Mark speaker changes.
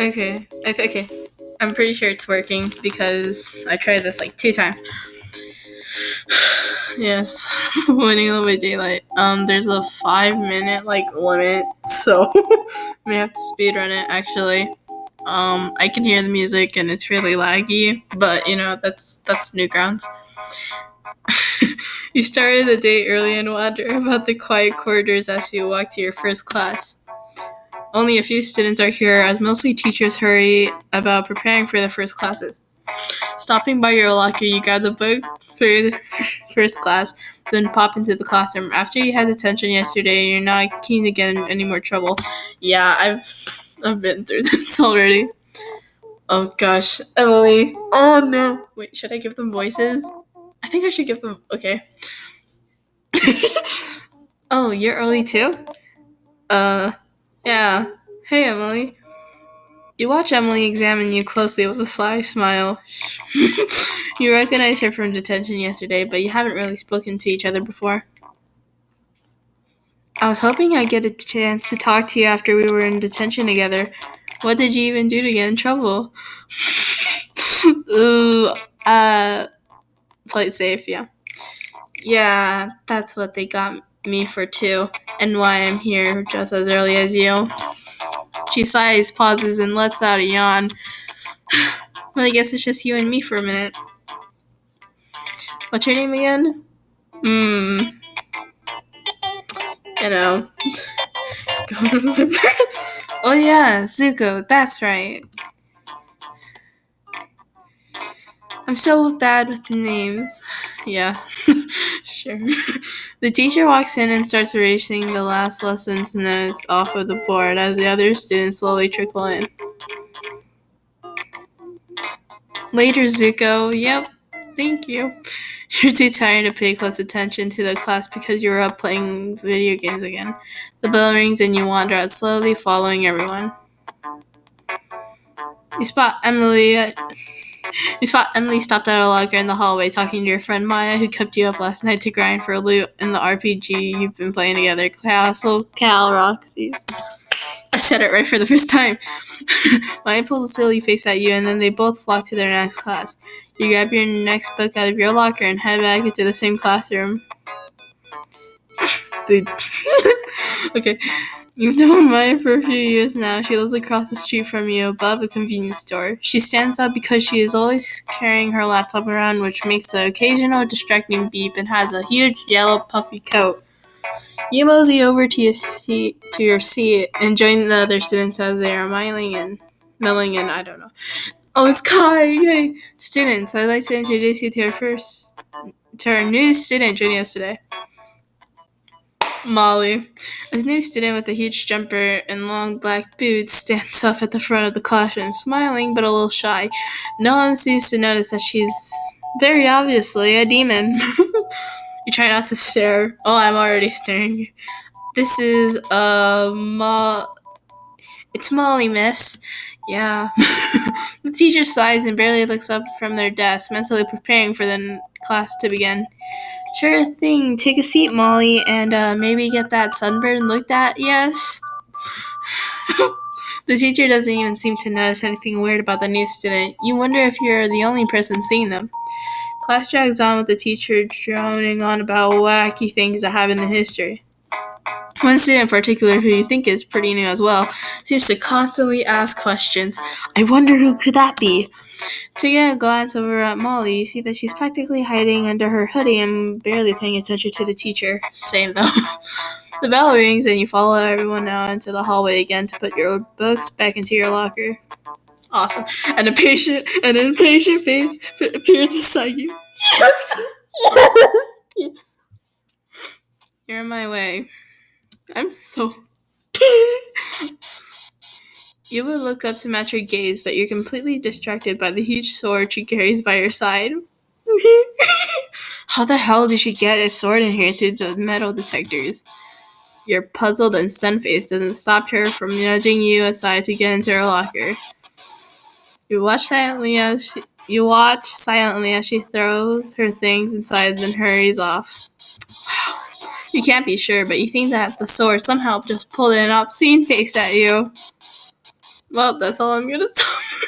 Speaker 1: Okay. Okay. I'm pretty sure it's working because I tried this like 2 times. Yes. Winning a little bit daylight. There's a 5-minute like limit, so we have to speed run it actually. I can hear the music and it's really laggy, but that's Newgrounds. You started the day early and wonder about the quiet corridors as you walk to your first class. Only a few students are here as mostly teachers hurry about preparing for their first classes. Stopping by your locker, you grab the book for your first class, then pop into the classroom. After you had detention yesterday, you're not keen to get in any more trouble. Yeah, I've been through this already. Oh gosh, Emily. Oh no. Wait, should I give them voices? I think I should give them. Okay. Oh, you're early too? Yeah. Hey, Emily. You watch Emily examine you closely with a sly smile. You recognize her from detention yesterday, but you haven't really spoken to each other before. I was hoping I'd get a chance to talk to you after we were in detention together. What did you even do to get in trouble? Ooh, play it safe, yeah. Yeah, that's what they got me for too, and why I'm here just as early as you. She sighs, pauses, and lets out a yawn. Well, I guess it's just you and me for a minute. What's your name again? You know. Oh yeah, Zuko, that's right. I'm so bad with names. Yeah, sure. The teacher walks in and starts erasing the last lesson's notes off of the board as the other students slowly trickle in. Later, Zuko. Yep, thank you. You're too tired to pay close attention to the class because you're up playing video games again. The bell rings and you wander out slowly, following everyone. You spot Emily stopped at a locker in the hallway talking to your friend Maya, who kept you up last night to grind for loot in the RPG you've been playing together, Castle Roxy's. I said it right for the first time. Maya pulls a silly face at you, and then they both walk to their next class. You grab your next book out of your locker and head back into the same classroom. Dude. Okay. You've known Maya for a few years now. She lives across the street from you above a convenience store. She stands out because she is always carrying her laptop around, which makes the occasional distracting beep, and has a huge yellow puffy coat. You mosey over to your seat and join the other students as they are milling in, I don't know. Oh, it's Kai! Yay! Students, I'd like to introduce you to our new student joining us today. Molly. A new student with a huge jumper and long black boots stands up at the front of the classroom, smiling but a little shy. No one seems to notice that she's very obviously a demon. You try not to stare. Oh, I'm already staring. This is, It's Molly, miss. Yeah. The teacher sighs and barely looks up from their desk, mentally preparing for the class to begin. Sure thing. Take a seat, Molly, and maybe get that sunburn looked at, yes? The teacher doesn't even seem to notice anything weird about the new student. You wonder if you're the only person seeing them. Class drags on with the teacher droning on about wacky things that happen in history. One student in particular, who you think is pretty new as well, seems to constantly ask questions. I wonder who could that be? Taking a glance over at Molly, you see that she's practically hiding under her hoodie and barely paying attention to the teacher. Same though. The bell rings and you follow everyone out into the hallway again to put your books back into your locker. Awesome. And an impatient face appears beside you. Yes! You're in my way. I'm so... You would look up to match her gaze, but you're completely distracted by the huge sword she carries by her side. How the hell did she get a sword in here through the metal detectors? Your puzzled and stunned face doesn't stop her from nudging you aside to get into her locker. You watch silently as she throws her things inside, then hurries off. Wow. You can't be sure, but you think that the sword somehow just pulled an obscene face at you. Well, that's all I'm gonna stop.